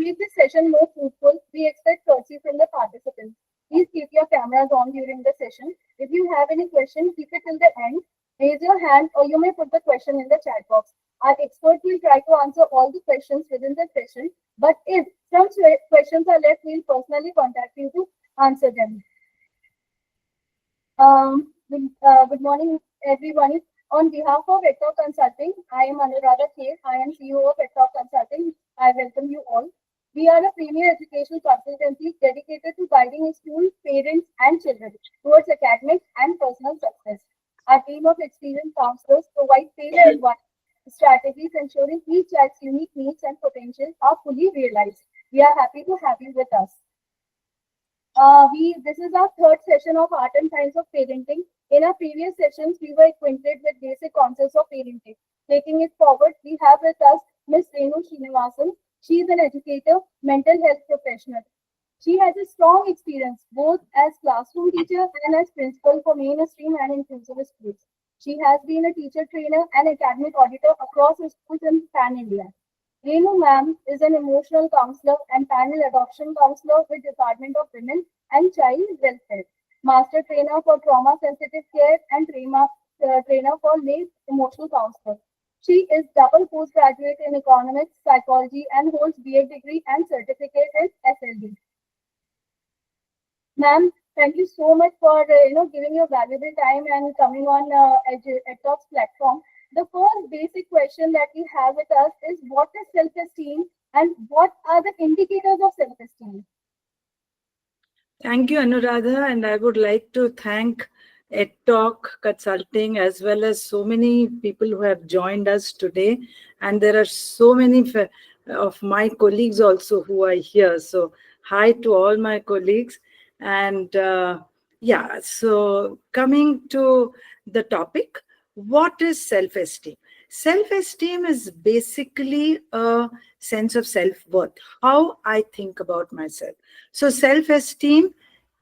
make this session more fruitful, we expect courtesy from the participants. Please keep your cameras on during the session. If you have any questions, keep it till the end. Raise your hand or you may put the question in the chat box. Our expert will try to answer all the questions within the session. But if some questions are left, we'll personally contact you to answer them. Good morning, everyone. On behalf of Edtalk Consulting, I am Anuradha K. I am CEO of Edtalk Consulting. I welcome you all. We are a premier educational consultancy dedicated to guiding students, parents, and children towards academic and personal success. Our team of experienced counselors provide tailored strategies ensuring each child's unique needs and potential are fully realized. We are happy to have you with us. This is our third session of Art and Science of Parenting. In our previous sessions, we were acquainted with basic concepts of parenting. Taking it forward, we have with us Ms. Renu Srinivasan. She is an educator, mental health professional. She has a strong experience both as classroom teacher and as principal for mainstream and inclusive schools. She has been a teacher trainer and academic auditor across schools in pan-India. Renu ma'am is an emotional counselor and panel adoption counselor with Department of Women and Child Welfare, master trainer for trauma-sensitive care and trainer for lay emotional counselor. She is double postgraduate in economics, psychology, and holds BA degree and certificate in SLD. Ma'am, thank you so much for giving your valuable time and coming on Edtalk's platform. The first basic question that we have with us is what is self-esteem and what are the indicators of self-esteem? Thank you, Anuradha, and I would like to thank Edtalk Consulting as well as so many people who have joined us today. And there are so many of my colleagues also who are here. So hi to all my colleagues. And yeah, so coming to the topic, what is self-esteem? Self-esteem is basically a sense of self-worth, how I think about myself. So self-esteem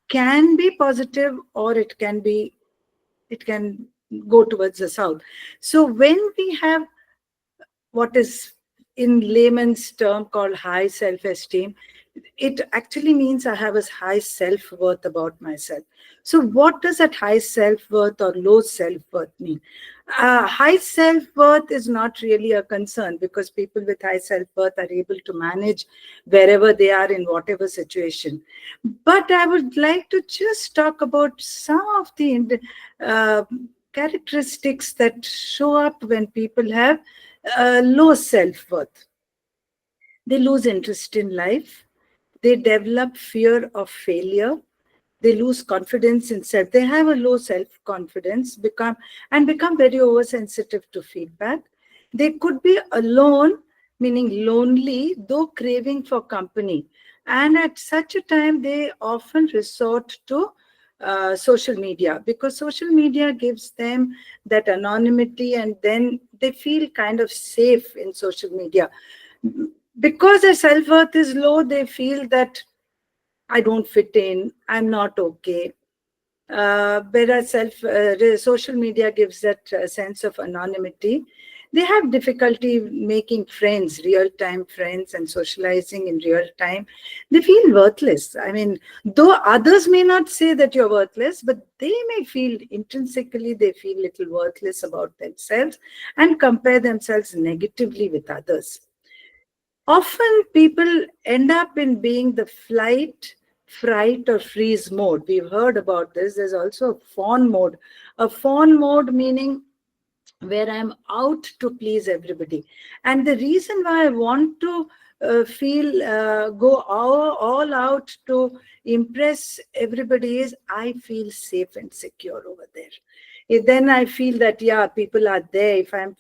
can be positive or it can go towards the south. So when we have what is in layman's term called high self-esteem, it actually means I have a high self-worth about myself. So what does that high self-worth or low self-worth mean? High self-worth is not really a concern because people with high self-worth are able to manage wherever they are in whatever situation. But I would like to just talk about some of the characteristics that show up when people have low self-worth. They lose interest in life. They develop fear of failure. They lose confidence in self. They have a low self-confidence, become very oversensitive to feedback. They could be alone, meaning lonely, though craving for company. And at such a time, they often resort to social media because social media gives them that anonymity and then they feel kind of safe in social media. Because their self-worth is low, they feel that I don't fit in, I'm not okay. Whereas social media gives that sense of anonymity. They have difficulty making friends, real-time friends and socializing in real time. They feel worthless. I mean, though others may not say that you're worthless, but they may feel intrinsically, they feel little worthless about themselves and compare themselves negatively with others. Often people end up in being the flight, fright or freeze mode. We've heard about this. There's also a fawn mode. A fawn mode meaning where I'm out to please everybody. And the reason why I want to go all out to impress everybody is I feel safe and secure over there. Then I feel that, yeah, people are there. If I'm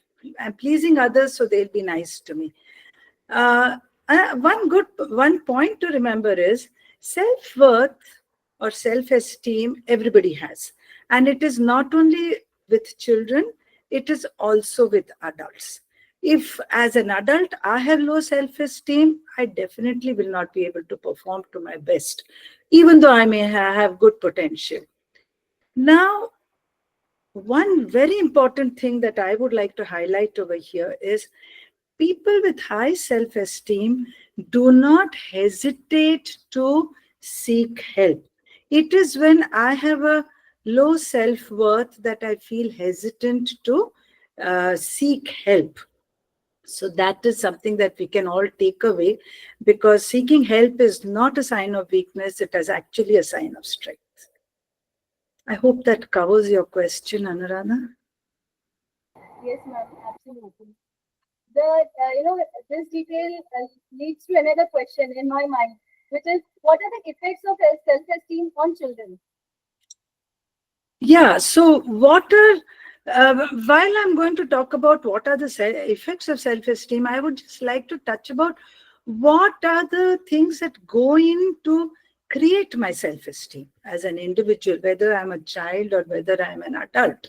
pleasing others, so they'll be nice to me. One point to remember is self-worth or self-esteem everybody has. And it is not only with children, it is also with adults. If as an adult I have low self-esteem, I definitely will not be able to perform to my best, even though I may have good potential. Now, one very important thing that I would like to highlight over here is people with high self-esteem do not hesitate to seek help. It is when I have a low self-worth that I feel hesitant to seek help. So that is something that we can all take away, because seeking help is not a sign of weakness, it is actually a sign of strength. I hope that covers your question, Anuradha. Yes, ma'am, absolutely. The this detail leads to another question in my mind, which is what are the effects of self-esteem on children? Yeah, so while I'm going to talk about what are the effects of self-esteem, I would just like to touch about what are the things that go into create my self-esteem as an individual, whether I'm a child or whether I'm an adult.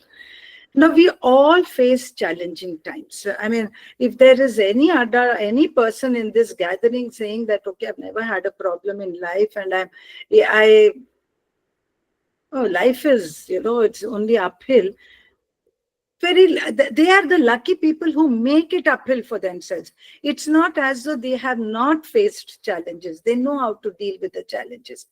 Now, we all face challenging times. I mean, if there is any adult, any person in this gathering saying that, okay, I've never had a problem in life and I oh, life is, it's only uphill. They are the lucky people who make it uphill for themselves. It's not as though they have not faced challenges. They know how to deal with the challenges.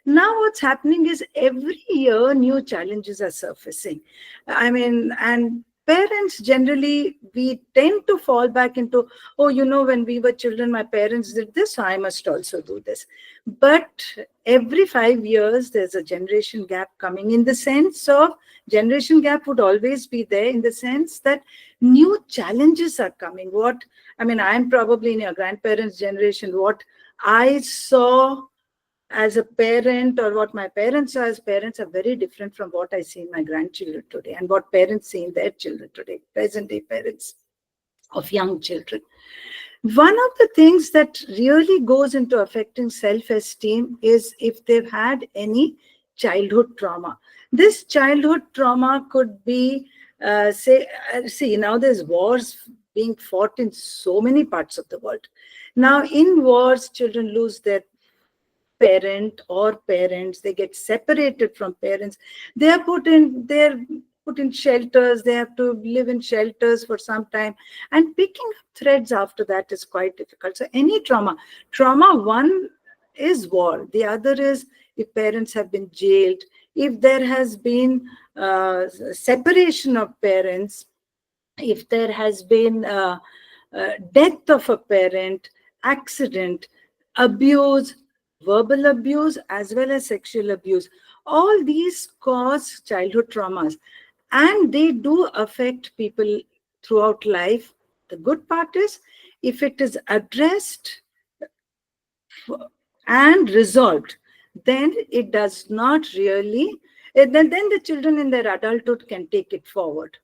Now what's happening is every year new challenges are surfacing. I mean, and parents generally, we tend to fall back into, oh, when we were children, my parents did this, so I must also do this. But every 5 years, there's a generation gap coming, in the sense of generation gap would always be there, in the sense that new challenges are coming. I'm probably in your grandparents' generation. What I saw as a parent, or what my parents saw as parents, are very different from what I see in my grandchildren today, and what parents see in their children today, present day parents of young children. One of the things that really goes into affecting self-esteem is if they've had any childhood trauma. This childhood trauma could be, see, now there's wars being fought in so many parts of the world. Now, in wars, children lose their parent or parents, they get separated from parents, they're put in shelters, they have to live in shelters for some time, and picking up threads after that is quite difficult. So any trauma one is war, the other is if parents have been jailed, if there has been separation of parents, if there has been death of a parent, accident, abuse, verbal abuse, as well as sexual abuse. All these cause childhood traumas, and they do affect people throughout life. The good part is, if it is addressed and resolved, then it does not really, then the children in their adulthood can take it forward.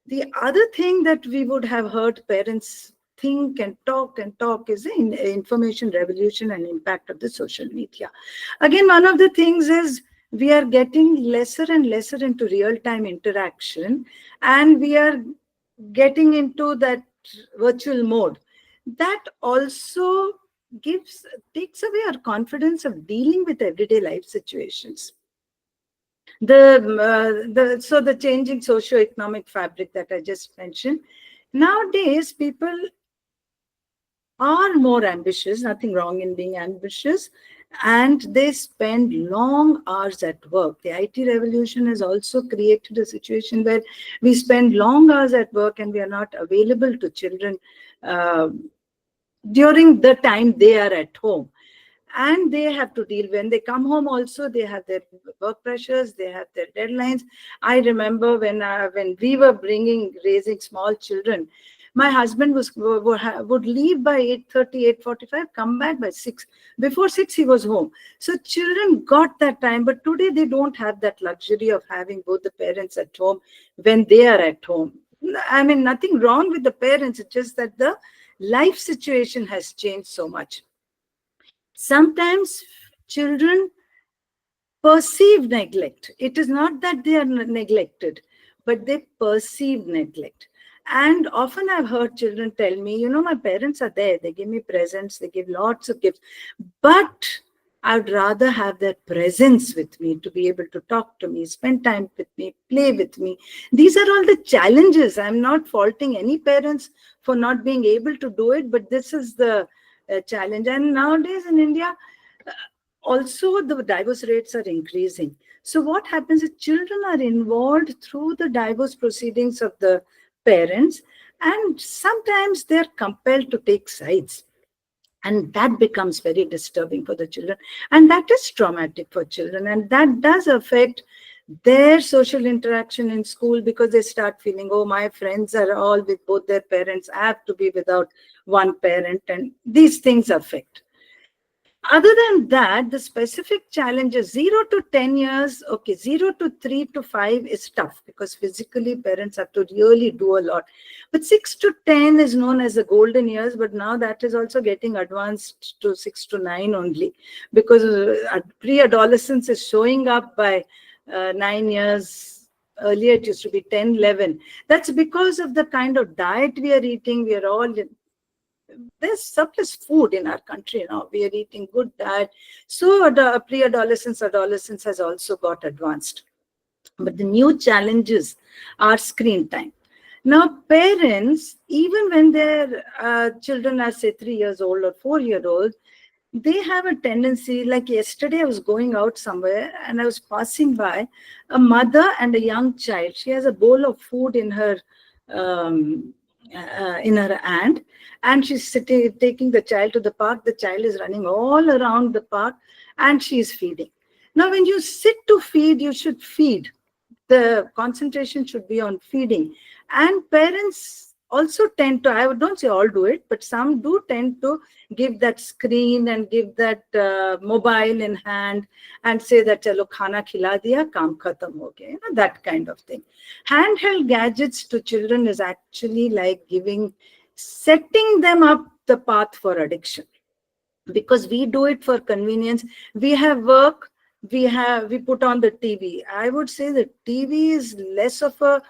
The other thing that we would have heard parents think and talk is the information revolution and impact of the social media. Again, one of the things is we are getting lesser and lesser into real-time interaction, and we are getting into that virtual mode. That also takes away our confidence of dealing with everyday life situations. The changing socio-economic fabric that I just mentioned. Nowadays, people are more ambitious, nothing wrong in being ambitious, and they spend long hours at work. The IT revolution has also created a situation where we spend long hours at work and we are not available to children uh, during the time they are at home. And they have to deal, when they come home also, they have their work pressures, they have their deadlines. I remember when we were raising small children, my husband would leave by 8:30, 8:45, come back by 6. Before 6, he was home. So children got that time, but today they don't have that luxury of having both the parents at home when they are at home. I mean, nothing wrong with the parents, it's just that the life situation has changed so much. Sometimes children perceive neglect. It is not that they are neglected, but they perceive neglect. And often I've heard children tell me, my parents are there. They give me presents. They give lots of gifts. But I would rather have their presence with me, to be able to talk to me, spend time with me, play with me. These are all the challenges. I'm not faulting any parents for not being able to do it, but this is the challenge. And nowadays in India, uh, also the divorce rates are increasing. So what happens is children are involved through the divorce proceedings of the parents, and sometimes they're compelled to take sides, and that becomes very disturbing for the children, and that is traumatic for children, and that does affect their social interaction in school, because they start feeling, oh, my friends are all with both their parents, I have to be without one parent, and these things affect. Other than that, the specific challenges 0 to 10 years, okay, 0 to 3 to 5 is tough because physically parents have to really do a lot. But 6 to 10 is known as the golden years, but now that is also getting advanced to 6 to 9 only, because pre-adolescence is showing up by 9 years. Earlier it used to be 10, 11. That's because of the kind of diet we are eating. We are all, there's surplus food in our country now. We are eating good diet. So the pre-adolescence, adolescence has also got advanced. But the new challenges are screen time. Now, parents, even when their children are, say, 3 years old or 4 year old, they have a tendency, like yesterday I was going out somewhere and I was passing by a mother and a young child. She has a bowl of food um, in her hand, and she's sitting, taking the child to the park. The child is running all around the park and she's feeding. Now, when you sit to feed, you should feed. The concentration should be on feeding. And parents also tend to, I don't say all do it, but some do tend to give that screen and give that mobile in hand and say that chalo khana khila diya, kaam khatam ho gaya, that kind of thing. Handheld gadgets to children is actually like setting them up the path for addiction, because we do it for convenience. We have work, we put on the TV. I would say the TV is less of a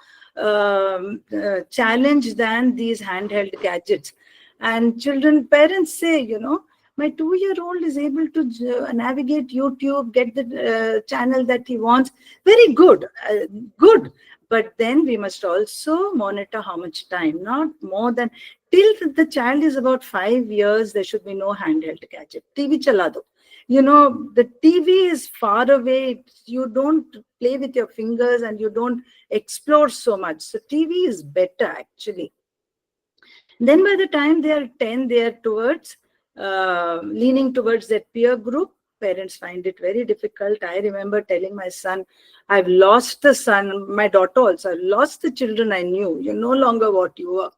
challenge than these handheld gadgets. And children, parents say, my 2-year-old is able to navigate YouTube, get the channel that he wants. Very good, good. But then we must also monitor how much time, not more than, till the child is about 5 years, there should be no handheld gadget. TV chala do. The TV is far away. You don't play with your fingers and you don't explore so much. So TV is better actually. Then by the time they are 10, they are towards leaning towards their peer group. Parents find it very difficult. I remember telling my son, I've lost the son, my daughter also, I've lost the children I knew. You're no longer what you were.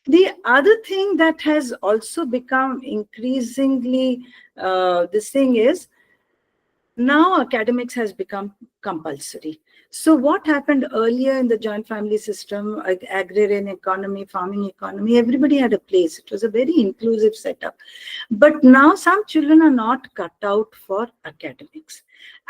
The other thing that has also become increasingly this thing is, now academics has become compulsory. So what happened earlier in the joint family system, agrarian economy, farming economy, everybody had a place. It was a very inclusive setup. But now some children are not cut out for academics.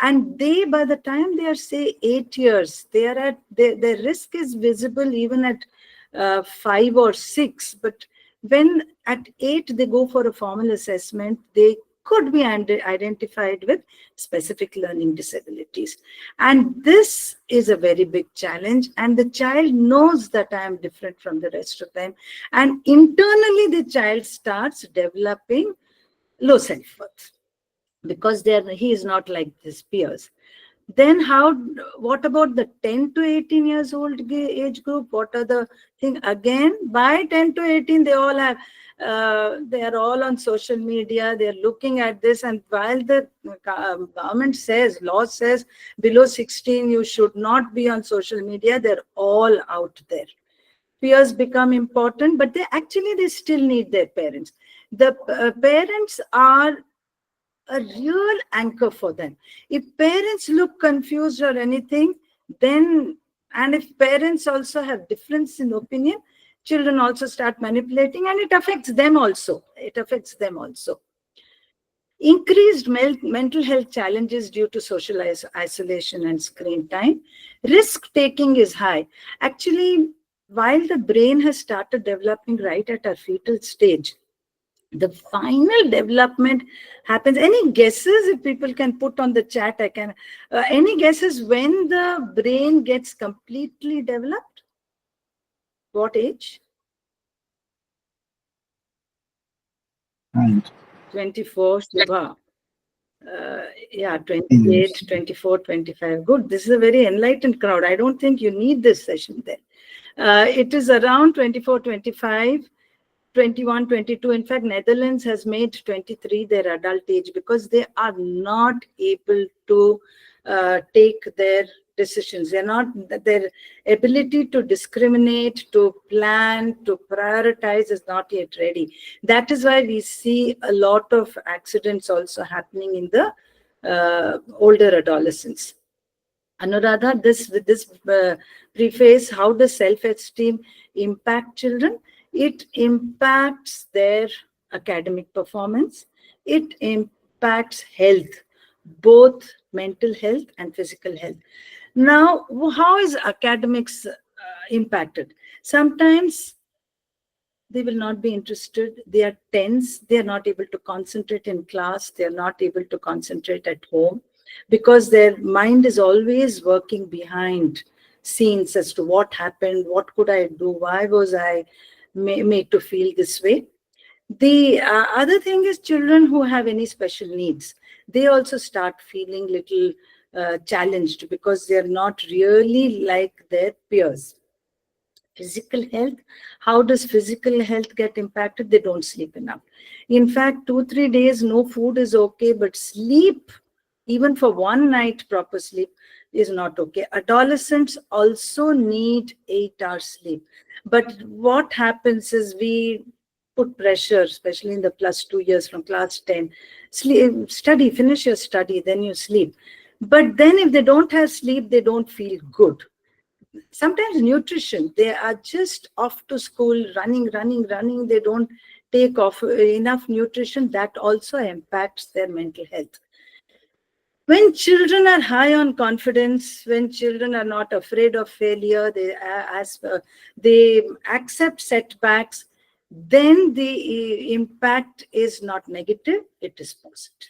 And they, by the time they are, say, 8 years, they are at, their risk is visible even at 5 or 6. But when at 8 they go for a formal assessment, they could be identified with specific learning disabilities. And this is a very big challenge. And the child knows that I am different from the rest of them. And internally, the child starts developing low self-worth, because he is not like his peers. Then what about the 10 to 18 years old age group? What are the thing? Again, by 10 to 18, they are all on social media. They're looking at this. And while the government says, law says below 16, you should not be on social media, they're all out there. Peers become important, but they still need their parents. The parents are a real anchor for them. If parents look confused or anything, then, and if parents also have difference in opinion, children also start manipulating, and it affects them also. It affects them also. Increased mental health challenges due to social isolation and screen time. Risk taking is high. Actually, while the brain has started developing right at our fetal stage, The final development happens. Any guesses, if people can put on the chat? I can. Any guesses when the brain gets completely developed? What age? And 24, Shubha. Yeah, 28, 24, 25. Good. This is a very enlightened crowd. I don't think you need this session then. It is around 24, 25, 21, 22. In fact, Netherlands has made 23 their adult age because they are not able to take their decisions. They're not, their ability to discriminate, to plan, to prioritize is not yet ready. That is why we see a lot of accidents also happening in the older adolescents. Anuradha, this with this preface, how does self-esteem impact children? It impacts their academic performance. It impacts health, both mental health and physical health. Now, how is academics impacted? Sometimes they will not be interested. They are tense. They are not able to concentrate in class. They are not able to concentrate at home because their mind is always working behind scenes as to what happened, what could I do, why was I made to feel this way. The other thing is children who have any special needs, they also start feeling little challenged because they're not really like their peers. Physical health, how does physical health get impacted? They don't sleep enough. In fact, 2-3 days no food is okay, but sleep, even for one night proper sleep, is not okay. Adolescents also need 8 hours sleep, but what happens is we put pressure, especially in the +2 years from class 10. Sleep, study, finish your study, then you sleep. But then if they don't have sleep, they don't feel good. Sometimes nutrition, they are just off to school, running, they don't take off enough nutrition. That also impacts their mental health. When children are high on confidence, when children are not afraid of failure, they accept setbacks, then the impact is not negative, it is positive.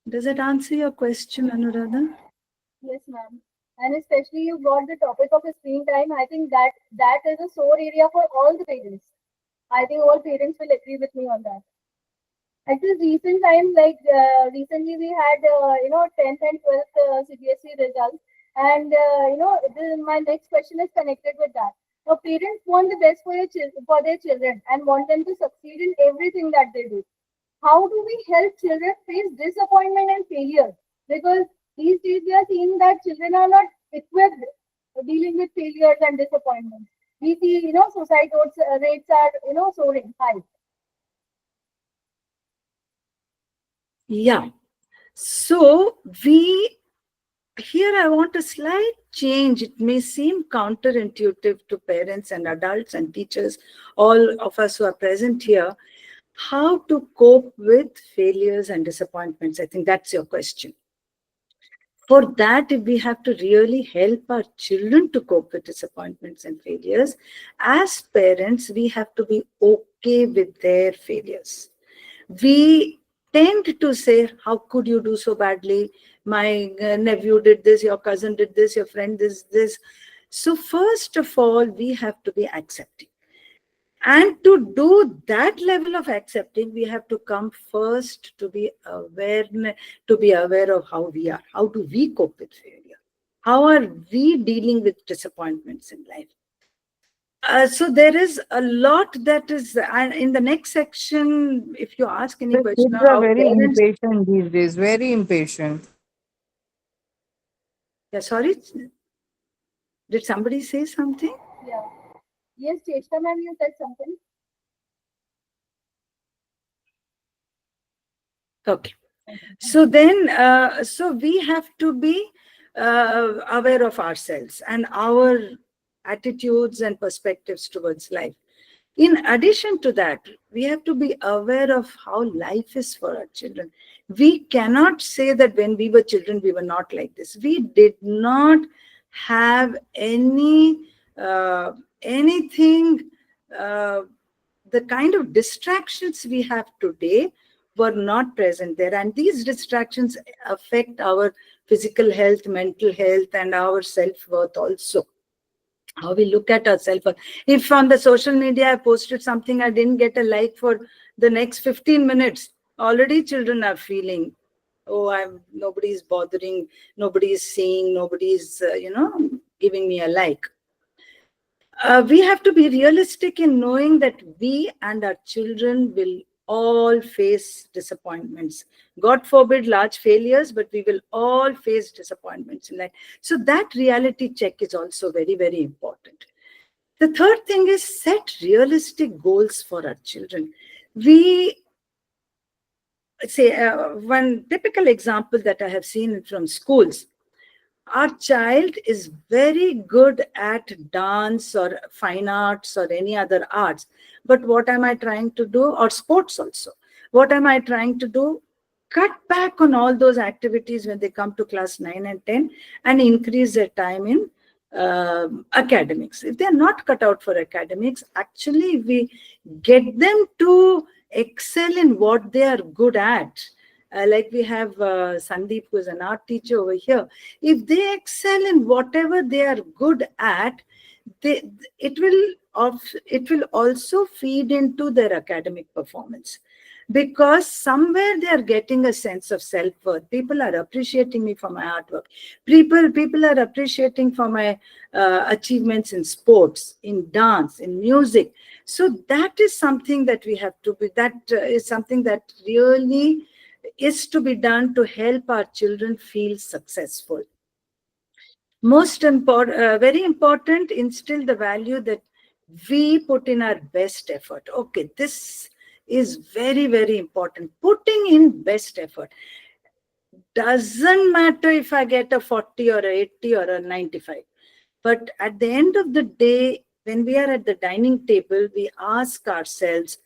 Does that answer your question, Anuradha? Yes, ma'am. And especially you got the topic of screen time. I think that is a sore area for all the parents. I think all parents will agree with me on that. At this recent time, like recently we had 10th and 12th CBSE results, and my next question is connected with that. Now, parents want the best for for their children and want them to succeed in everything that they do. How do we help children face disappointment and failure? Because these days we are seeing that children are not equipped dealing with failures and disappointments. We see, suicide rates are, soaring high. Yeah. So here I want a slight change. It may seem counterintuitive to parents and adults and teachers, all of us who are present here, how to cope with failures and disappointments. I think that's your question. For that, if we have to really help our children to cope with disappointments and failures, as parents, we have to be okay with their failures. We tend to say, how could you do so badly? My nephew did this, your cousin did this, your friend did this. So first of all, we have to be accepting. And to do that level of accepting, we have to come first to be aware of how we are. How do we cope with failure? How are we dealing with disappointments in life? So there is a lot that is, and in the next section, if you ask any the question, kids are how very parents, impatient these days, very impatient. yeah, sorry, did somebody say something? Yeah. Yes, Cheshta ma'am, you said something. Okay. So then, so we have to be aware of ourselves and our attitudes and perspectives towards life. In addition to that, we have to be aware of how life is for our children. We cannot say that when we were children, we were not like this. We did not have anything the kind of distractions we have today were not present there. And these distractions affect our physical health, mental health, and our self-worth also. How we look at ourselves. If on the social media I posted something, I didn't get a like for the next 15 minutes, already children are feeling, oh, nobody's bothering, nobody's seeing, nobody's, giving me a like. We have to be realistic in knowing that we and our children will all face disappointments. God forbid large failures, but we will all face disappointments in life. So that reality check is also very, very important. The third thing is set realistic goals for our children. We say one typical example that I have seen from schools. Our child is very good at dance or fine arts or any other arts. But what am I trying to do? Or sports also. What am I trying to do? Cut back on all those activities when they come to class 9 and 10 and increase their time in academics. If they're not cut out for academics, actually we get them to excel in what they are good at. Like we have Sandeep, who is an art teacher over here. If they excel in whatever they are good at, it will also feed into their academic performance. Because somewhere they are getting a sense of self-worth. People are appreciating me for my artwork. People are appreciating for my achievements in sports, in dance, in music. So that is something that we have to be, that is something that really is to be done to help our children feel successful. Most important, very important, instill the value that we put in our best effort. Okay, this is very, very important. Putting in best effort. Doesn't matter if I get a 40 or a 80 or a 95. But at the end of the day, when we are at the dining table, we ask ourselves,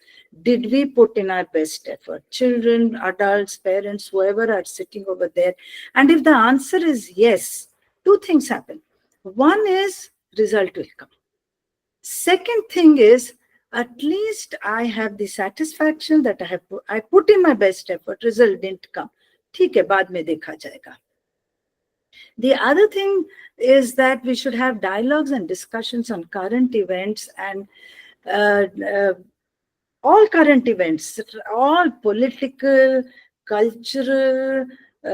did we put in our best effort? Children, adults, parents, whoever are sitting over there. And if the answer is yes, two things happen. One is result will come. Second thing is, at least I have the satisfaction that I put in my best effort, result didn't come. ठीक है, बाद में देखा जाएगा. The other thing is that we should have dialogues and discussions on current events and all current events, all political, cultural,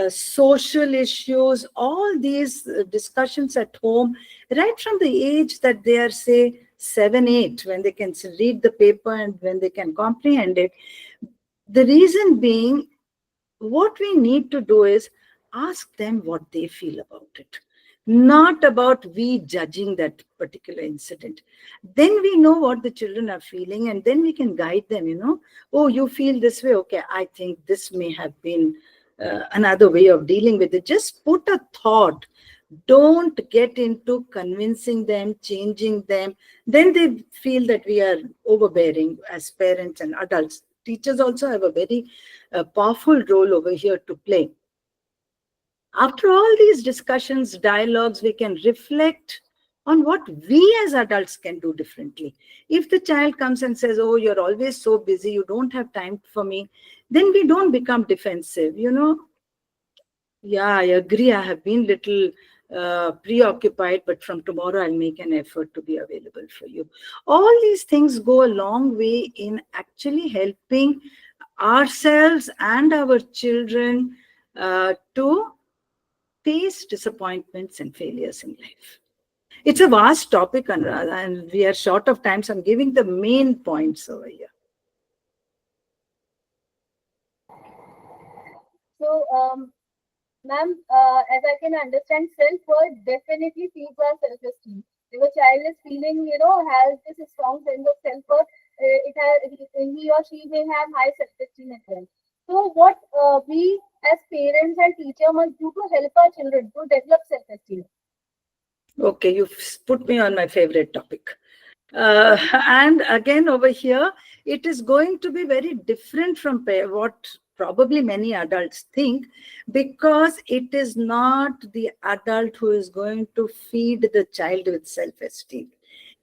social issues, all these discussions at home, right from the age that they are, say, 7, 8, when they can read the paper and when they can comprehend it. The reason being, what we need to do is ask them what they feel about it, not about we judging that particular incident. Then we know what the children are feeling, and then we can guide them, oh, you feel this way. Okay, I think this may have been another way of dealing with it. Just put a thought. Don't get into convincing them, changing them. Then they feel that we are overbearing as parents and adults. Teachers also have a very powerful role over here to play. After all these discussions, dialogues, we can reflect on what we as adults can do differently. If the child comes and says, oh, you're always so busy, you don't have time for me, then we don't become defensive. Yeah, I agree, I have been little preoccupied, but from tomorrow I'll make an effort to be available for you. All these things go a long way in actually helping ourselves and our children to face disappointments and failures in life. It's a vast topic, Anuradha, and we are short of time, so I'm giving the main points over here. So, ma'am, as I can understand, self-worth definitely feeds our self-esteem. If a child is feeling, has this strong sense of self-worth, he or she may have high self-esteem as well. So, what we as parents and teacher must do to help our children to develop self-esteem? Okay, you've put me on my favorite topic. And again, over here, it is going to be very different from what probably many adults think, because it is not the adult who is going to feed the child with self-esteem.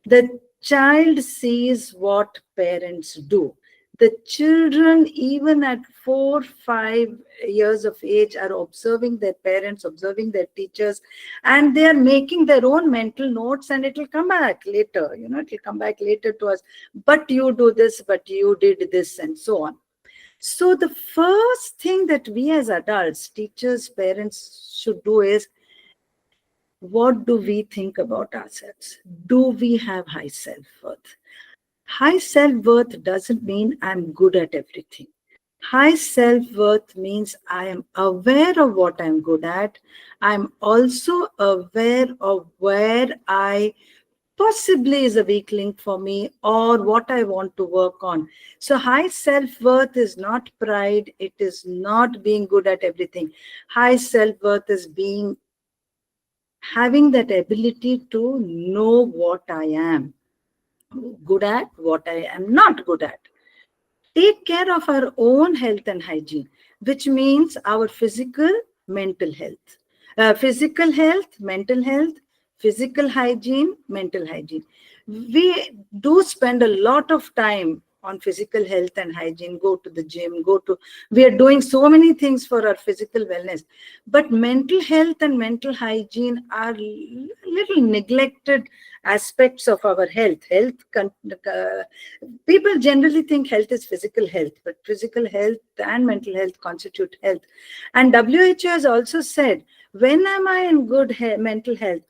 The Child sees what parents do. The children, even at 4, 5 years of age, are observing their parents, observing their teachers, and they are making their own mental notes, and it will come back later. It will come back later to us. But you do this, but you did this, and so on. So the first thing that we as adults, teachers, parents should do is, what do we think about ourselves? Do we have high self-worth? High self-worth doesn't mean I'm good at everything. High self-worth means I am aware of what I'm good at. I'm also aware of where I possibly is a weak link for me or what I want to work on. So high self-worth is not pride. It is not being good at everything. High self-worth is having that ability to know what I am good at, what I am not good at. Take care of our own health and hygiene, which means our physical, mental health. Physical health, mental health, physical hygiene, mental hygiene. We do spend a lot of time on physical health and hygiene, go to the gym, we are doing so many things for our physical wellness. But mental health and mental hygiene are little neglected aspects of our health. People generally think health is physical health, but physical health and mental health constitute health. And WHO has also said, when am I in good mental health?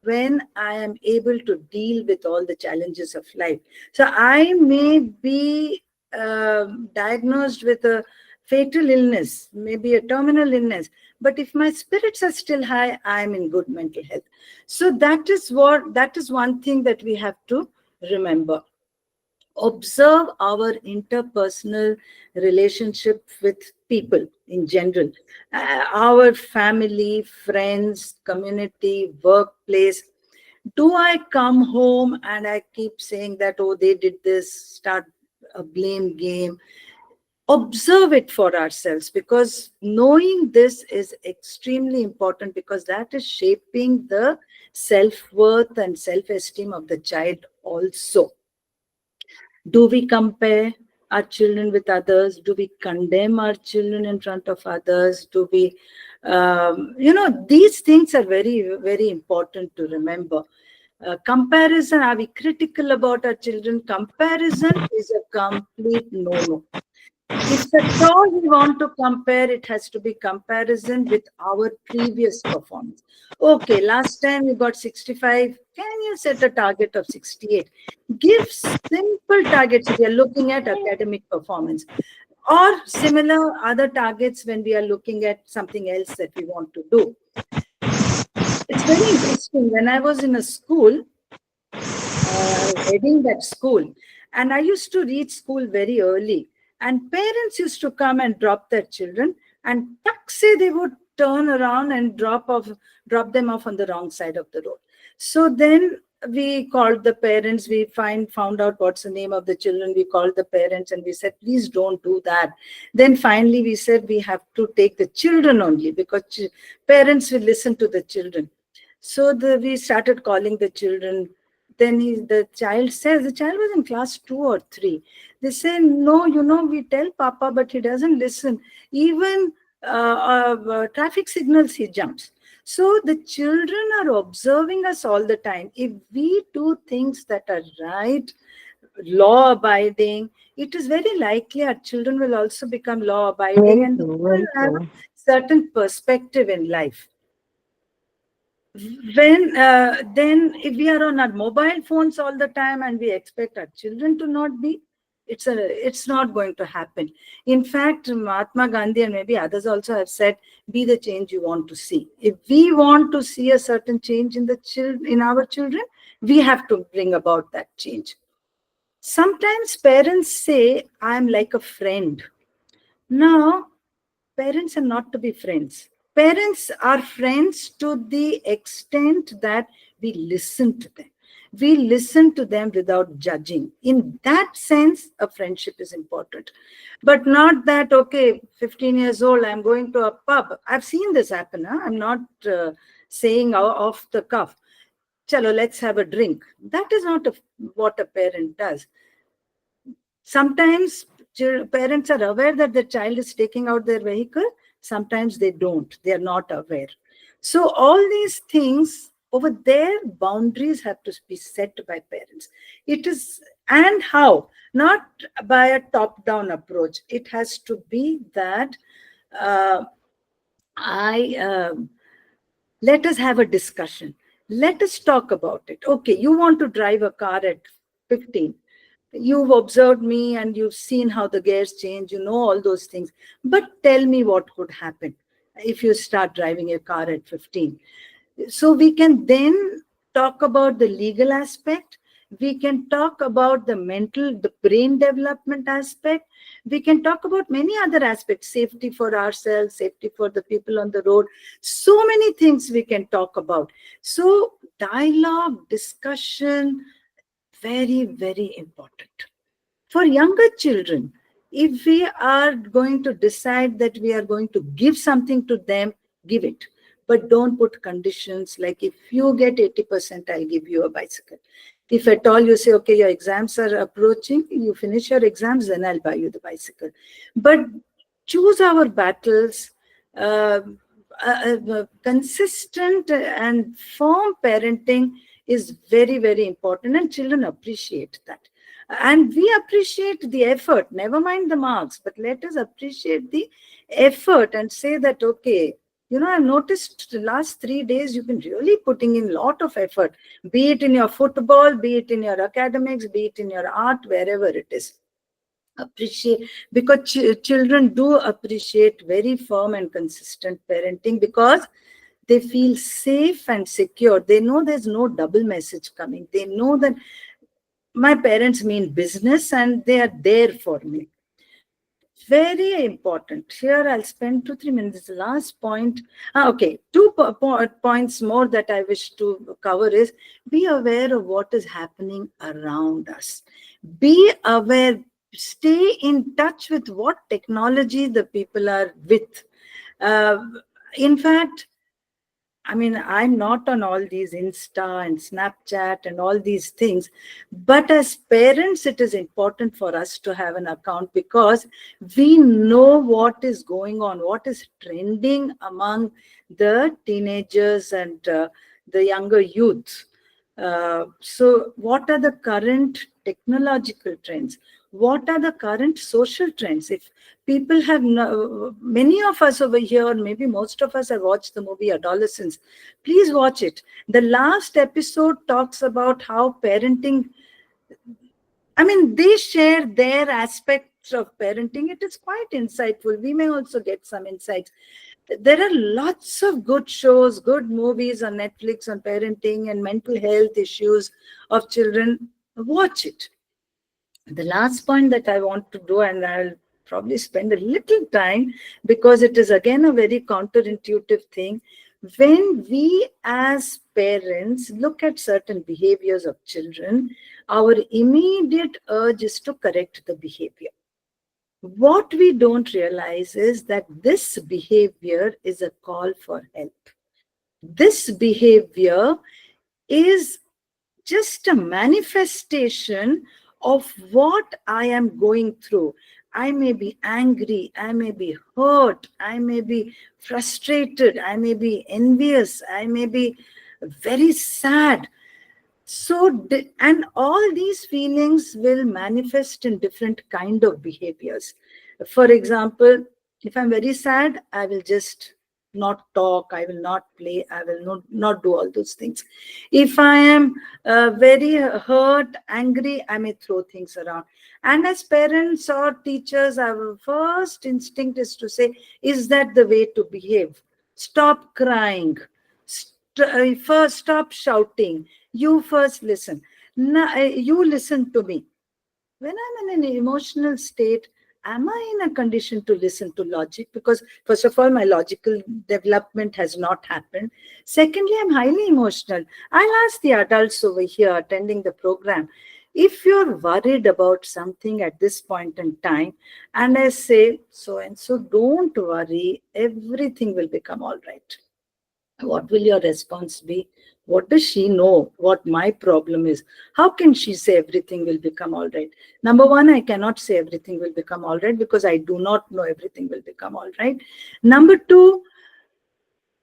When I am able to deal with all the challenges of life. So I may be diagnosed with a fatal illness, maybe a terminal illness, but if my spirits are still high, I am in good mental health. So that is one thing that we have to remember. Observe our interpersonal relationship with people in general, our family, friends, community, workplace. Do I come home and I keep saying that, oh, they did this, start a blame game? Observe it for ourselves, because knowing this is extremely important, because that is shaping the self-worth and self-esteem of the child also. Do we compare our children with others? Do we condemn our children in front of others? Do we, these things are very, very important to remember. Comparison, are we critical about our children? Comparison is a complete no-no. If at all we want to compare, it has to be comparison with our previous performance. Okay, last time you got 65. Can you set a target of 68? Give simple targets if you're looking at academic performance, or similar other targets when we are looking at something else that we want to do. It's very interesting. When I was in a school, I was heading that school, and I used to reach school very early, and parents used to come and drop their children, and taxi they would turn around and drop them off on the wrong side of the road. So then we called the parents, we found out what's the name of the children, we called the parents and we said, please don't do that. Then finally we said we have to take the children only, because parents will listen to the children. So we started calling the children. Then the child was in class 2 or 3. They say, no, we tell Papa, but he doesn't listen. Even traffic signals, he jumps. So the children are observing us all the time. If we do things that are right, law abiding, it is very likely our children will also become law abiding, Very and true, will very have true. a certain perspective in life. Then if we are on our mobile phones all the time and we expect our children to not be, it's not going to happen. In fact, Mahatma Gandhi and maybe others also have said, be the change you want to see. If we want to see a certain change in our children, we have to bring about that change. Sometimes parents say, I'm like a friend. Now, parents are not to be friends. Parents are friends to the extent that we listen to them. We listen to them without judging. In that sense, a friendship is important. But not that, okay, 15 years old, I'm going to a pub. I've seen this happen. Huh? I'm not saying off the cuff. chalo, let's have a drink. That is not what a parent does. Sometimes parents are aware that the child is taking out their vehicle. Sometimes they don't. They are not aware. So all these things over there, boundaries have to be set by parents. It is, and how? Not by a top-down approach. It has to be that uh, I let us have a discussion. Let us talk about it. Okay, you want to drive a car at 15. You've observed me and you've seen how the gears change, you know all those things. But tell me what could happen if you start driving a car at 15. So we can then talk about the legal aspect. We can talk about the brain development aspect. We can talk about many other aspects, safety for ourselves, safety for the people on the road. So many things we can talk about. So dialogue, discussion, very, very important. For younger children, if we are going to decide that we are going to give something to them, give it. But don't put conditions like, if you get 80%, I'll give you a bicycle. If at all you say, okay, your exams are approaching, you finish your exams, then I'll buy you the bicycle. But choose our battles. Consistent and firm parenting is very, very important, and children appreciate that. And we appreciate the effort, never mind the marks, but let us appreciate the effort and say that, okay, I've noticed the last 3 days you've been really putting in a lot of effort, be it in your football, be it in your academics, be it in your art, wherever it is. Appreciate, because children do appreciate very firm and consistent parenting, because they feel safe and secure. They know there's no double message coming. They know that my parents mean business and they are there for me. Very important. Here I'll spend 2-3 minutes. The last point. Okay, two points more that I wish to cover is, be aware of what is happening around us. Be aware, stay in touch with what technology the people are with. In fact, I'm not on all these Insta and Snapchat and all these things. But as parents, it is important for us to have an account, because we know what is going on, what is trending among the teenagers and the younger youth. So what are the current technological trends? What are the current social trends? If people have, many of us over here, maybe most of us have watched the movie Adolescence. Please watch it. The last episode talks about how parenting, they share their aspects of parenting. It is quite insightful. We may also get some insights. There are lots of good shows, good movies on Netflix on parenting and mental health issues of children. Watch it. The last point that I want to do, and I'll probably spend a little time, because it is again a very counterintuitive thing. When we as parents look at certain behaviors of children, our immediate urge is to correct the behavior. What we don't realize is that this behavior is a call for help. This behavior is just a manifestation of what I am going through. I may be angry, I may be hurt, I may be frustrated, I may be envious, I may be very sad. So, and all these feelings will manifest in different kind of behaviors. For example, if I'm very sad, I will just not talk, I will not play, I will not do all those things. If I am very hurt, angry, I may throw things around. And as parents or teachers, our first instinct is to say, is that the way to behave? Stop crying. First, stop shouting. You first listen. Now, you listen to me. When I'm in an emotional state, am I in a condition to listen to logic? Because first of all, my logical development has not happened. Secondly, I'm highly emotional. I'll ask the adults over here attending the program, if you're worried about something at this point in time, and I say, so and so, don't worry, everything will become all right. What will your response be? What does she know what my problem is? How can she say everything will become all right? Number one, I cannot say everything will become all right because I do not know everything will become all right. Number two,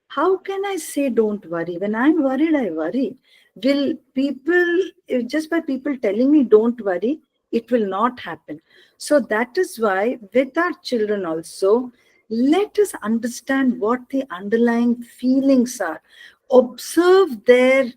how can I say don't worry? When I'm worried, I worry. Will people, just by people telling me don't worry, it will not happen. So that is why with our children also, let us understand what the underlying feelings are. Observe their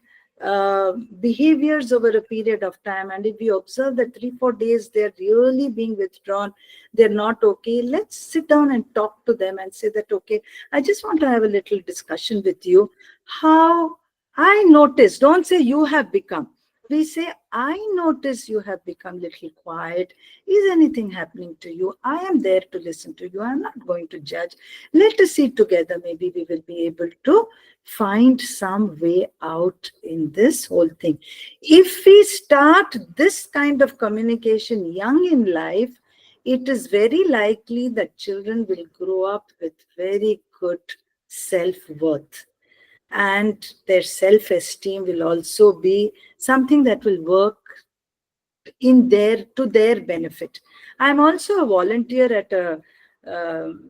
behaviors over a period of time. And if we observe that 3-4 days they're really being withdrawn, they're not okay, let's sit down and talk to them and say that, okay, I just want to have a little discussion with you. How I notice, don't say you have become. We say, I notice you have become little quiet. Is anything happening to you? I am there to listen to you. I'm not going to judge. Let us see together. Maybe we will be able to find some way out in this whole thing. If we start this kind of communication young in life, it is very likely that children will grow up with very good self-worth, and their self-esteem will also be something that will work in their to their benefit. I'm also a volunteer at um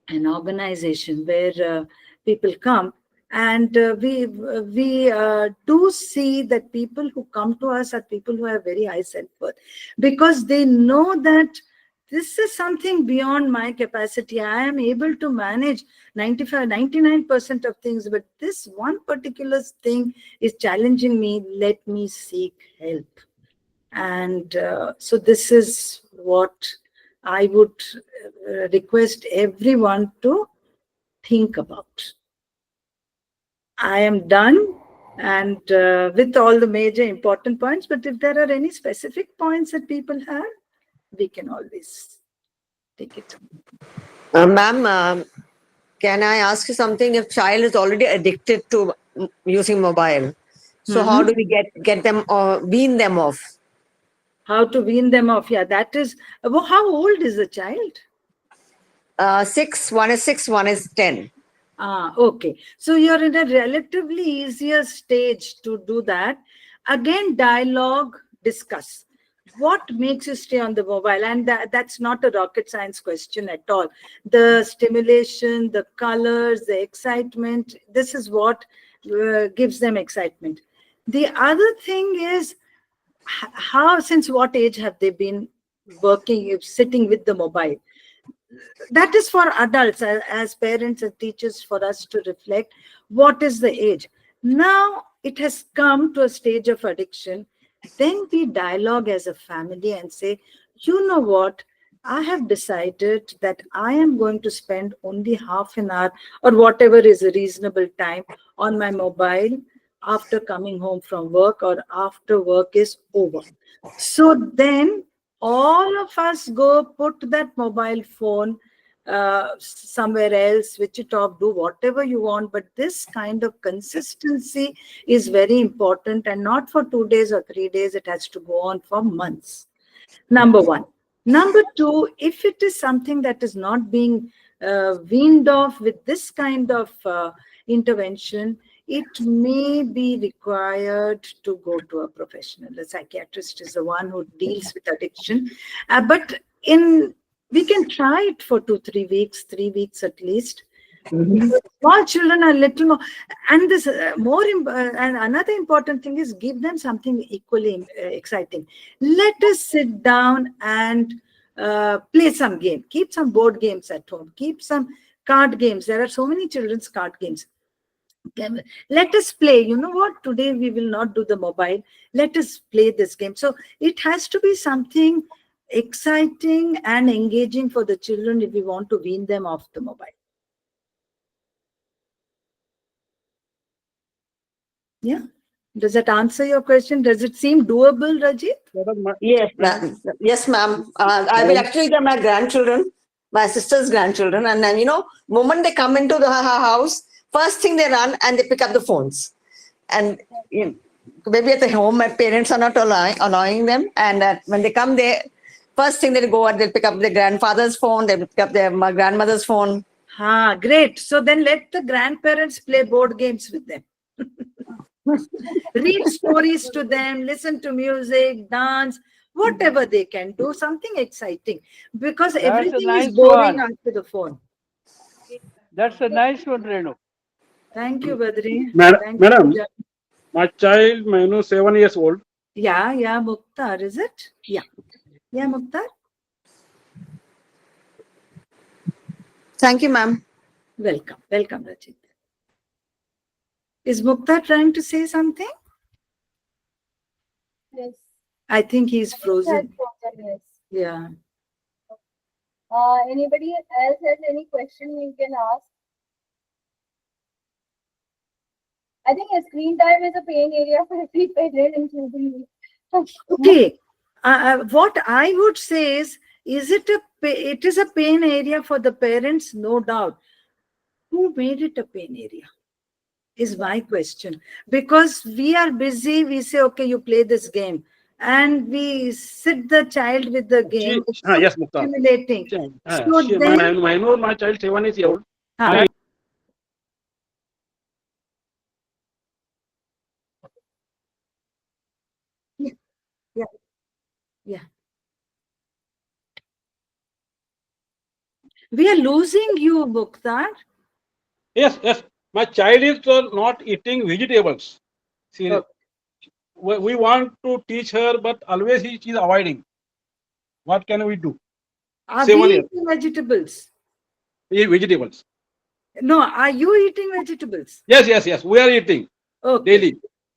an organization where people come, and we do see that people who come to us are people who have very high self-worth, because they know that this is something beyond my capacity. I am able to manage 99% of things, but this one particular thing is challenging me. Let me seek help. And so this is what I would request everyone to think about. I am done, and with all the major important points, but if there are any specific points that people have, we can always take it. Ma'am, can I ask you something? If child is already addicted to using mobile, so how do we get them or wean them off? How to wean them off? Yeah, that is. Well, how old is the child? 6, one is 6, one is 10. Okay. So you're in a relatively easier stage to do that. Again, dialogue, discuss. What makes you stay on the mobile? And that's not a rocket science question at all. The stimulation, the colors, the excitement, this is what gives them excitement. The other thing is, how, since what age have they been working, sitting with the mobile? That is for adults, as parents and teachers, for us to reflect what is the age. Now it has come to a stage of addiction. Then we dialogue as a family and say, you know what, I have decided that I am going to spend only half an hour or whatever is a reasonable time on my mobile after coming home from work or after work is over. So then all of us go put that mobile phone somewhere else, switch it off, do whatever you want. But this kind of consistency is very important, and not for 2 days or 3 days. It has to go on for months. Number one. Number two, if it is something that is not being weaned off with this kind of intervention, it may be required to go to a professional. A psychiatrist is the one who deals with addiction. But we can try it for 2-3 weeks, 3 weeks at least. Small children are little more, and this and another important thing is give them something equally exciting. Let us sit down and play some game. Keep some board games at home. Keep some card games. There are so many children's card games. Let us play. You know what? Today we will not do the mobile. Let us play this game. So it has to be something exciting and engaging for the children if we want to wean them off the mobile. Yeah. Does that answer your question? Does it seem doable, Rajit? Yes, ma'am. Yes, ma'am. I will actually get my grandchildren, my sister's grandchildren, and then, moment they come into the house, first thing they run and they pick up the phones. And maybe at the home, my parents are not allowing them. And when they come there, first thing they go and they'll pick up their grandfather's phone, they pick up my grandmother's phone. Great. So then let the grandparents play board games with them. Read stories to them, listen to music, dance, whatever they can do, something exciting. Because That's a everything is nice boring one. after the phone. That's a nice one, Renu. Thank you, Badri. Madam, Thank you, madam, Pooja. my child, 7 years old. Yeah, Mukhtar, is it? Yeah, Mukhtar. Thank you, ma'am. Welcome, Rajit. Is Mukhtar trying to say something? Yes. I think he's Has frozen. frozen, yes. Yeah. Anybody else has any question you can ask? I think a screen time is a pain area for every parent, including me. Okay. What I would say is it is a pain area for the parents, no doubt. Who made it a pain area? Is my question. Because we are busy, we say, okay, you play this game. And we sit the child with the game. It's so Yes, Mukhtar. stimulating. So She, then, my child 7 years old. huh, yeah, yeah, yeah. We are losing you, Mukhtar. Yes. My child is not eating vegetables. See, Okay. we want to teach her, but always she is avoiding. What can we do? Are 7 years. we eating vegetables? We eat vegetables. No, are you eating vegetables? Yes. We are eating Okay. daily.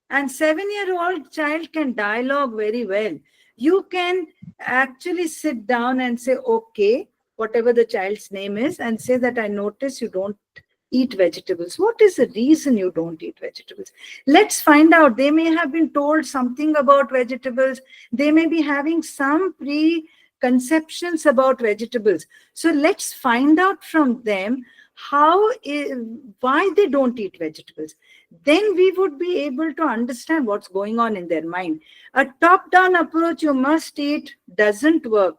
And 7-year-old child can dialogue very well. You can actually sit down and say, okay, whatever the child's name is, and say that I notice you don't eat vegetables. What is the reason you don't eat vegetables? Let's find out. They may have been told something about vegetables. They may be having some preconceptions about vegetables. So let's find out from them why they don't eat vegetables. Then we would be able to understand what's going on in their mind. A top-down approach, you must eat, doesn't work.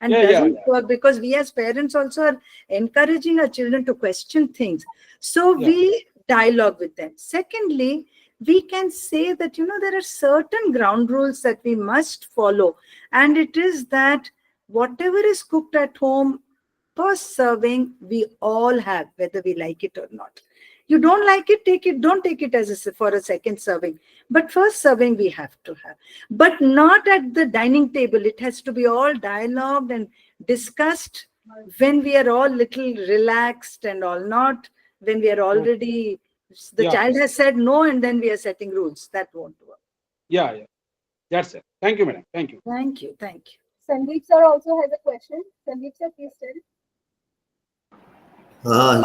And doesn't work because we as parents also are encouraging our children to question things. So we dialogue with them. Secondly, we can say that, there are certain ground rules that we must follow. And it is that whatever is cooked at home, first serving, we all have, whether we like it or not. You don't like it, don't take it for a second serving. But first serving, we have to have. But not at the dining table. It has to be all dialogued and discussed when we are all little relaxed and all, not when we are already, the child has said no and then we are setting rules. That won't work. Yeah. That's it. Thank you, madam. Thank you. Thank you. Sandeep sir also has a question. Sandeep sir, please tell.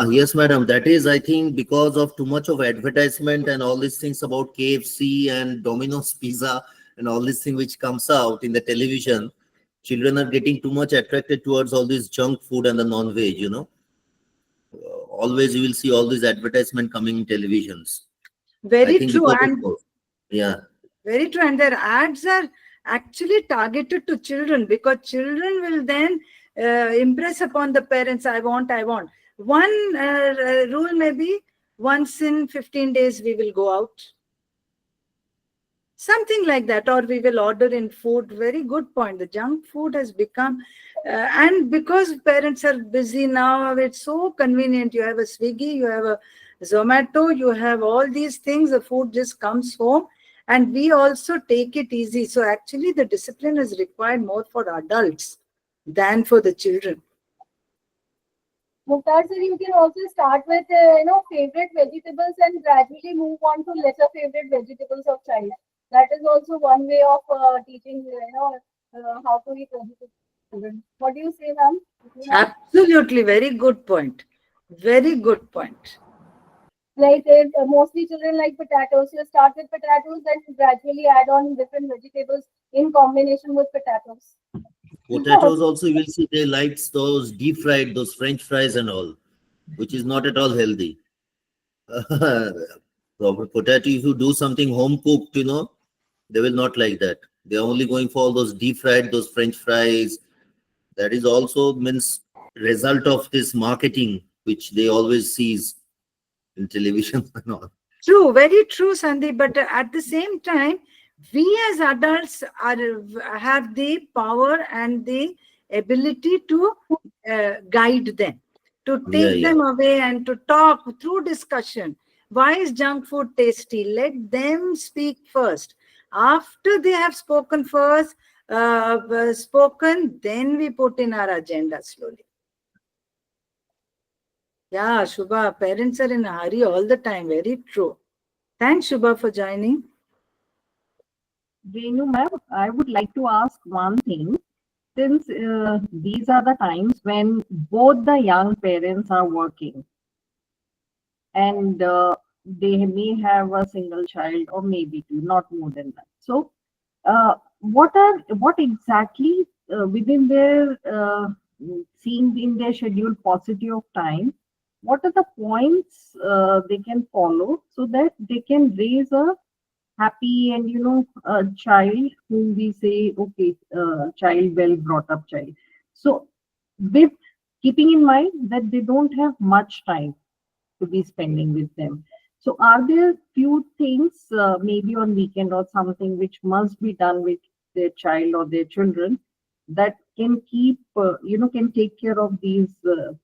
Yes, madam. That is, I think, because of too much of advertisement and all these things about KFC and Domino's Pizza and all these things which comes out in the television, children are getting too much attracted towards all this junk food and the non-veg. Always you will see all these advertisement coming in televisions. Very I think true. because And of, yeah. very true. And their ads are actually targeted to children because children will then impress upon the parents, I want. One rule may be once in 15 days we will go out. Something like that, or we will order in food. Very good point. The junk food has become, and because parents are busy now, it's so convenient. You have a Swiggy, you have a Zomato, you have all these things. The food just comes home, and we also take it easy. So actually, the discipline is required more for adults than for the children. Mukhtar sir, you can also start with favorite vegetables and gradually move on to lesser favorite vegetables of child. That is also one way of teaching how to eat vegetables. What do you say, ma'am? Absolutely, very good point. Very good point. Like mostly children like potatoes. You start with potatoes, then gradually add on different vegetables in combination with potatoes. Potatoes also you will see they like those deep fried, those French fries and all, which is not at all healthy. Proper potato, if you do something home cooked, they will not like that. They're only going for all those deep fried, those French fries. That is also means result of this marketing which they always sees in television and all. True, very true, Sandeep. But at the same time, we as adults have the power and the ability to guide them, to Yeah, take yeah. them away and to talk through discussion. Why is junk food tasty? Let them speak first. After they have spoken first, then we put in our agenda slowly. Yeah, Shubha, parents are in a hurry all the time. Very true. Thanks, Shubha, for joining. Renu ma'am, I would like to ask one thing. Since these are the times when both the young parents are working and they may have a single child or maybe two, not more than that. So, what exactly within their seeing in their schedule paucity of time? What are the points they can follow so that they can raise a happy and a child whom we say okay, child well brought up child. So with keeping in mind that they don't have much time to be spending with them, so are there few things maybe on weekend or something which must be done with their child or their children that can keep can take care of these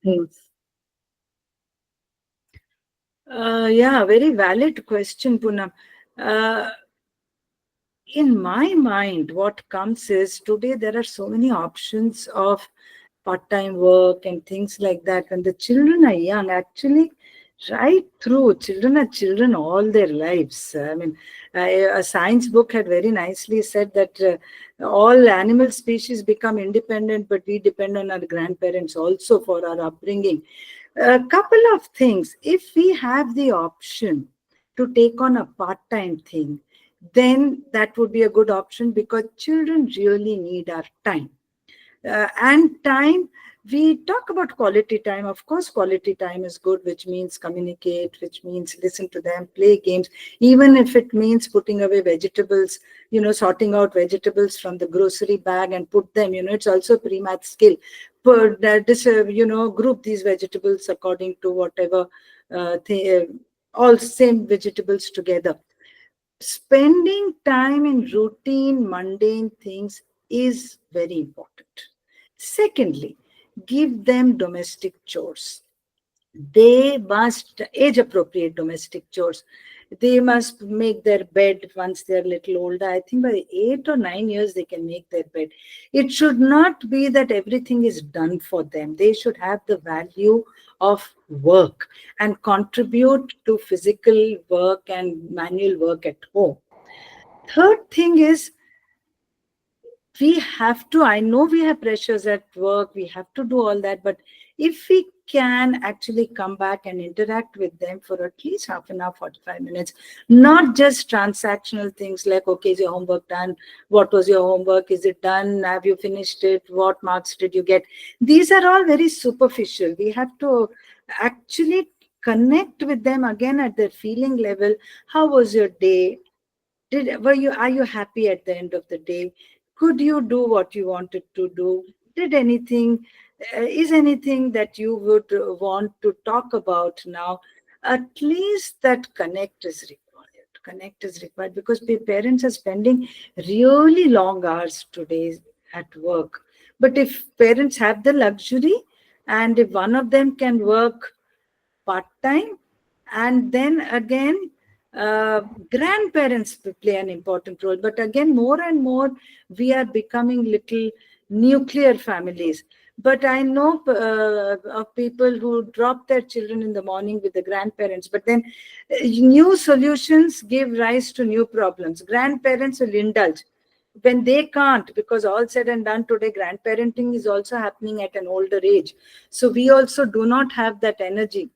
things? Yeah, very valid question, Poonam. Uh, in my mind, what comes is today there are so many options of part-time work and things like that. When the children are young, actually, right through, children are children all their lives. I mean, a science book had very nicely said that all animal species become independent, but we depend on our grandparents also for our upbringing. A couple of things. If we have the option to take on a part-time thing, then that would be a good option because children really need our time. And time, we talk about quality time. Of course, quality time is good, which means communicate, which means listen to them, play games, even if it means putting away vegetables, sorting out vegetables from the grocery bag and put them, it's also a pre-math skill. But group these vegetables according to whatever, all same vegetables together. Spending time in routine, mundane things is very important. Secondly, give them domestic chores. They must age appropriate domestic chores. They must make their bed once they're a little older. I think by 8 or 9 years they can make their bed. It should not be that everything is done for them. They should have the value of work and contribute to physical work and manual work at home. Third thing is, we have to, I know we have pressures at work, we have to do all that, but if we can actually come back and interact with them for at least half an hour, 45 minutes, not just transactional things like, okay, is your homework done? What was your homework? Is it done? Have you finished it? What marks did you get? These are all very superficial. We have to actually connect with them again at their feeling level. How was your day? Are you happy at the end of the day? Could you do what you wanted to do? Is anything that you would want to talk about now? At least that connect is required. Connect is required because parents are spending really long hours today at work. But if parents have the luxury and if one of them can work part-time, and then again grandparents play an important role. But again, more and more we are becoming little nuclear families. But I know of people who drop their children in the morning with the grandparents, but then new solutions give rise to new problems. Grandparents will indulge when they can't, because all said and done today, grandparenting is also happening at an older age. So we also do not have that energy.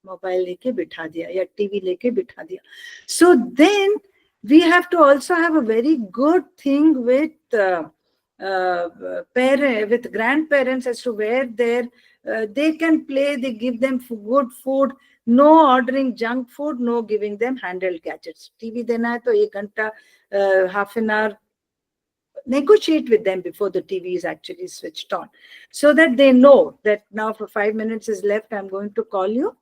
Mobile लेके बिठा दिया या TV लेके बिठा दिया. So then we have to also have a very good thing with with grandparents as to where they can play. They give them good food, no ordering junk food, no giving them handheld gadgets. TV देना है तो 1 घंटा half an hour negotiate with them before the TV is actually switched on, so that they know that now for 5 minutes is left, I'm going to call you.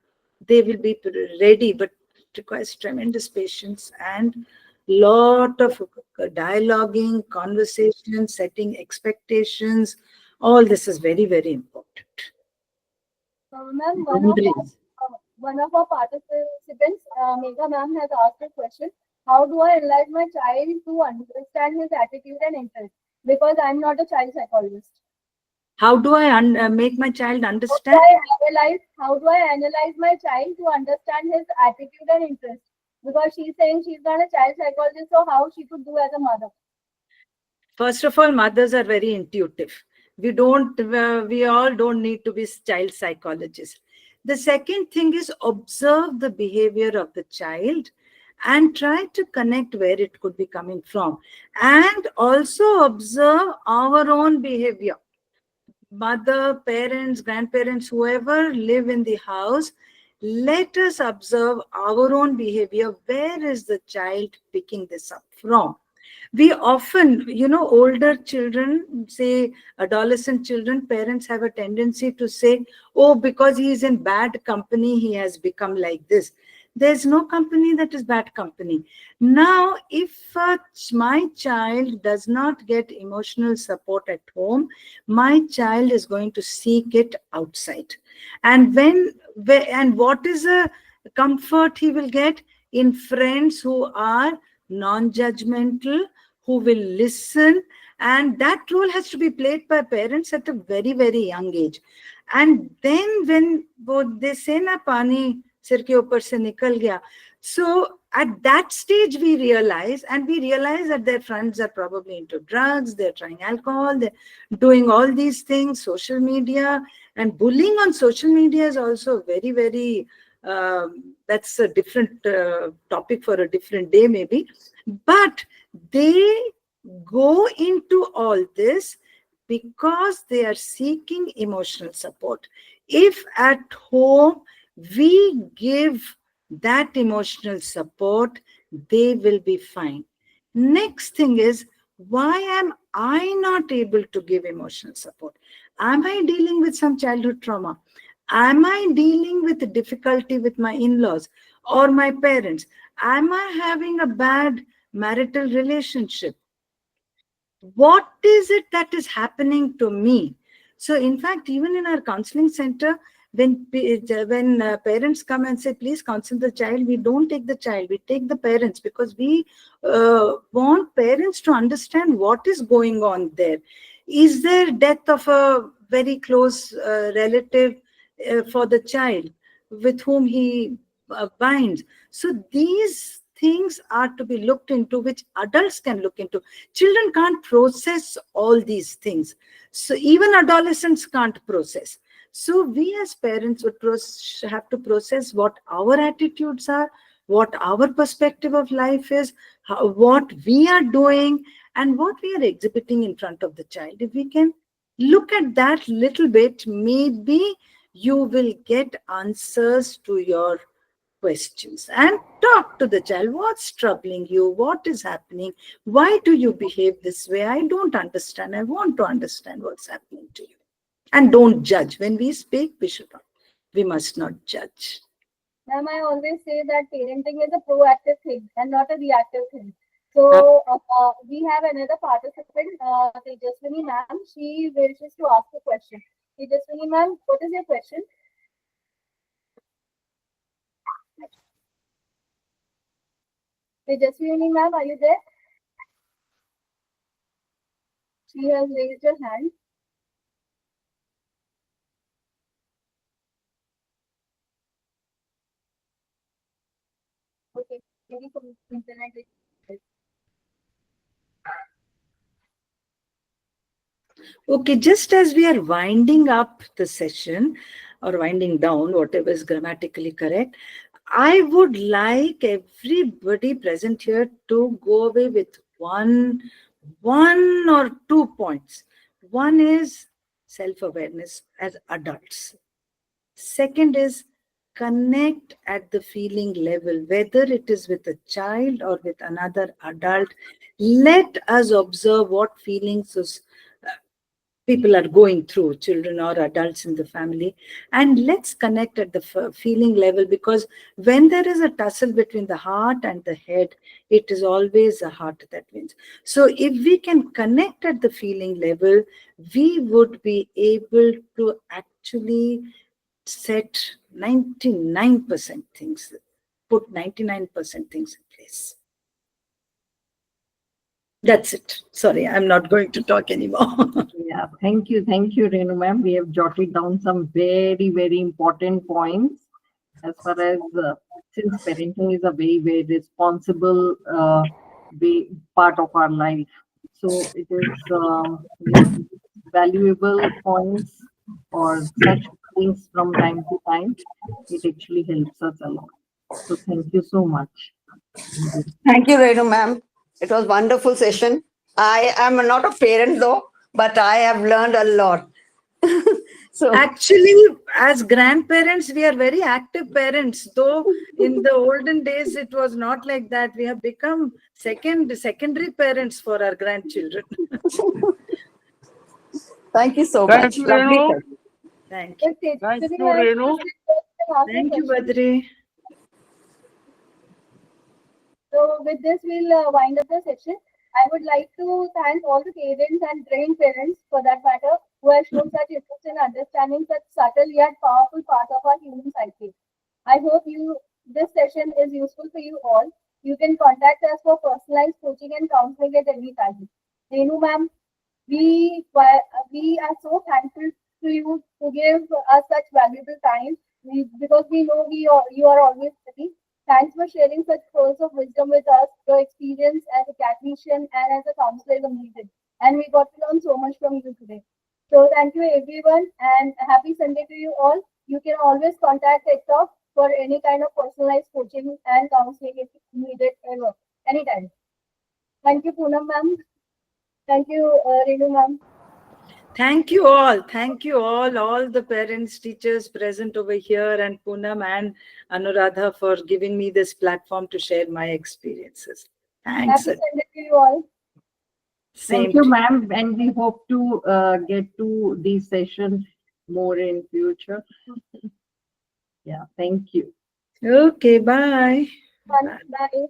They will be ready, but it requires tremendous patience and lot of dialoguing, conversation, setting expectations. All this is very, very important. Ma'am, Boundaries. one of our participants, Megha ma'am, has asked a question. How do I enlighten my child to understand his attitude and interest? Because I'm not a child psychologist. How do I make my child How do understand? how do I analyze my child to understand his attitude and interest? Because she's saying she's not a child psychologist, so how she could do as a mother? First of all, mothers are very intuitive. We all don't need to be child psychologists. The second thing is observe the behavior of the child and try to connect where it could be coming from. And also observe our own behavior. Mother, parents, grandparents, whoever live in the house, let us observe our own behavior. Where is the child picking this up from? We often, older children, say adolescent children, parents have a tendency to say, oh, because he is in bad company, he has become like this. There's no company that is bad company. Now, if my child does not get emotional support at home, my child is going to seek it outside. And what is a comfort he will get? In friends who are non-judgmental, who will listen, and that role has to be played by parents at a very, very young age. And then when they say na pani sir ke upar se nikal gaya, so at that stage we realize that their friends are probably into drugs, they're trying alcohol, they're doing all these things, social media, and bullying on social media is also very, very that's a different topic for a different day maybe. But they go into all this because they are seeking emotional support. If at home we give that emotional support, they will be fine. Next thing is, why am I not able to give emotional support? Am I dealing with some childhood trauma? Am I dealing with difficulty with my in-laws or my parents? Am I having a bad marital relationship? What is it that is happening to me? So in fact, even in our counseling center, when parents come and say, please counsel the child, we don't take the child, we take the parents, because we want parents to understand what is going on there. Is there death of a very close relative for the child with whom he binds? So these things are to be looked into, which adults can look into. Children can't process all these things. So even adolescents can't process. So we as parents would have to process what our attitudes are, what our perspective of life is, what we are doing, and what we are exhibiting in front of the child. If we can look at that little bit, maybe you will get answers to your questions, and talk to the child. What's troubling you? What is happening? Why do you behave this way? I don't understand. I want to understand what's happening to you. And don't judge. When we speak, we must not judge. Ma'am, I always say that parenting is a proactive thing and not a reactive thing. So we have another participant, Tejaswini ma'am. She wishes to ask a question. Tejaswini ma'am, what is your question? Tejaswini ma'am, are you there? She has raised her hand. Okay, maybe some internet. Okay, just as we are winding up the session, or winding down, whatever is grammatically correct, I would like everybody present here to go away with one or 2 points. One is self-awareness as adults. Second is connect at the feeling level, whether it is with a child or with another adult. Let us observe what feelings people are going through, children or adults in the family, and let's connect at the feeling level, because when there is a tussle between the heart and the head, it is always the heart that wins. So if we can connect at the feeling level, we would be able to actually set 99% things, put 99% things in place. That's it. Sorry, I'm not going to talk anymore. Yeah, thank you, Renu ma'am. We have jotted down some very, very important points as far as since parenting is a very, very responsible part of our life. So it is, valuable points or such things from time to time. It actually helps us a lot. So thank you so much. Thank you, Renu ma'am. It was wonderful session. I am not a parent though, but I have learned a lot. So actually, as grandparents, we are very active parents, though in the olden days it was not like that. We have become secondary parents for our grandchildren. thank you so Thank much. you, Lovely Renu. session. Thank you. Thank you, Renu. Thank you, Badri. So with this, we'll wind up the session. I would like to thank all the parents and grandparents, for that matter, who have shown such interest in understanding such subtle yet powerful part of our human psyche. I hope this session is useful for you all. You can contact us for personalized coaching and counseling at any time. Renu ma'am, we are so thankful to you to give us such valuable time. Because we know you are always busy. Thanks for sharing such pearls of wisdom with us. Your experience as a technician and as a counselor is amazing, and we got to learn so much from you today. So thank you everyone, and happy Sunday to you all. You can always contact Edtalk for any kind of personalized coaching and counseling if needed ever, anytime. Thank you, Poonam ma'am. Thank you, Renu ma'am. Thank you all. Thank you all the parents, teachers present over here, and Poonam and Anuradha for giving me this platform to share my experiences. Thanks. Happy Sunday to you all. Thank you, ma'am, and we hope to get to these sessions more in future. Yeah, thank you. Okay, bye. Bye.